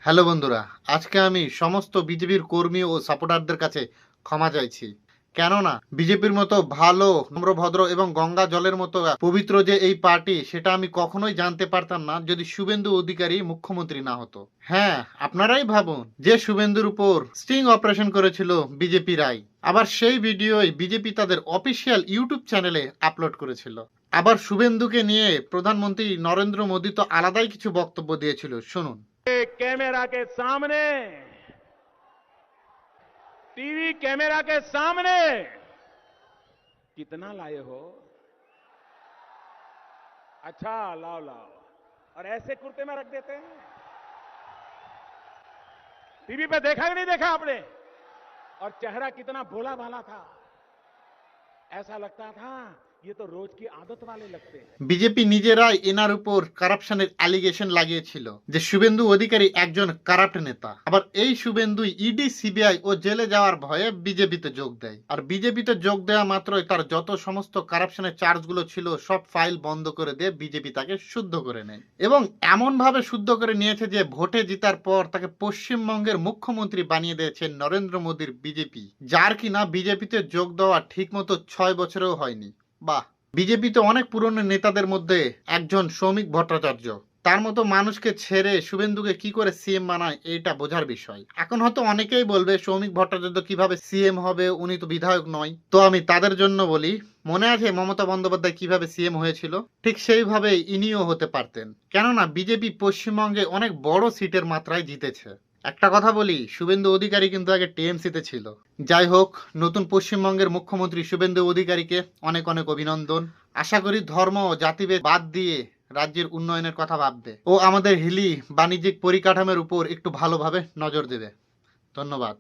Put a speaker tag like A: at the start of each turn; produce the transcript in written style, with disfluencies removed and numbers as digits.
A: Hello বন্ধুরা, আজকে আমি সমস্ত বিজেপির কর্মী ও সাপোর্টারদের কাছে ক্ষমা চাইছি। কেননা বিজেপির মতো ভালো, নম্রভদ্র এবং গঙ্গা জলের মতো পবিত্র যে এই পার্টি, সেটা আমি কখনোই জানতে পারতাম না যদি শুভেন্দু অধিকারী মুখ্যমন্ত্রী না হতো। হ্যাঁ, আপনারাই ভাবুন যে শুভেন্দুর উপর স্টিং অপারেশন করেছিল বিজেপি রাই। আবার সেই ভিডিওই বিজেপি তাদের অফিসিয়াল ইউটিউব চ্যানেলে আপলোড করেছিল। আবার শুভেন্দুকে নিয়ে প্রধানমন্ত্রী নরেন্দ্র মোদী তো আলাদাই কিছু বক্তব্য দিয়েছিল, শুনুন।
B: कैमरा के सामने, टीवी कैमरा के सामने कितना लाए हो? अच्छा, लाओ लाओ। और ऐसे कुर्ते में रख देते हैं। टीवी पे देखा कि नहीं देखा आपने? और चेहरा कितना भोला भाला था। ऐसा लगता था ये तो रोज की आदत वाले लगते हैं।
A: বিজেপি নিজেরাই এনার উপর কারাপশনের অ্যালিগেশন লাগিয়েছিল যে শুভেন্দু অধিকারী একজন কারাপ্ট নেতা। আবার এই শুভেন্দু ইডি, সিবিআই ও জেলে যাওয়ার ভয়ে বিজেপিতে যোগ দেয়। আর বিজেপিতে যোগ দেওয়া মাত্রই তার যত সমস্ত কারাপশনের চার্জগুলো ছিল সব ফাইল বন্ধ করে দিয়ে বিজেপি তাকে শুদ্ধ করে নেয়। এবং এমন ভাবে শুদ্ধ করে নিয়েছে যে ভোটে জিতার পর তাকে পশ্চিমবঙ্গের মুখ্যমন্ত্রী বানিয়ে দিয়েছে নরেন্দ্র মোদীর বিজেপি, যার কিনা বিজেপিতে যোগ দেওয়া ঠিক মতো 6 বছরেও হয়নি। বাহ! বিজেপিতে অনেক পুরনো নেতাদের মধ্যে একজন সৌমিক ভট্টাচার্য। তার মতো মানুষকে ছেড়ে শুভেন্দুকে কি করে সিএম বানায়, এটা বোঝার বিষয়। এখন হয়তো অনেকেই বলবে সৌমিক ভট্টাচার্য কিভাবে সিএম হবে, উনি তো বিধায়ক নয়। তো আমি তাদের জন্য বলি, মনে আছে মমতা বন্দ্যোপাধ্যায় কিভাবে সিএম হয়েছিল? ঠিক সেইভাবে ইনিও হতে পারতেন। কেননা বিজেপি পশ্চিমবঙ্গে অনেক বড় সিটের মাত্রায় জিতেছে। একটা কথা বলি, শুভেন্দু অধিকারী কিন্তু আগে টিএমসিতে ছিল। যাই হোক, নতুন পশ্চিমবঙ্গের মুখ্যমন্ত্রী শুভেন্দু অধিকারীকে অনেক অনেক অভিনন্দন। আশা করি ধর্ম ও জাতিভেদ বাদ দিয়ে রাজ্যের উন্নয়নের কথা ভাববে ও আমাদের হিলি বাণিজ্যিক পরিকাঠামোর উপর একটু ভালোভাবে নজর দেবে। ধন্যবাদ।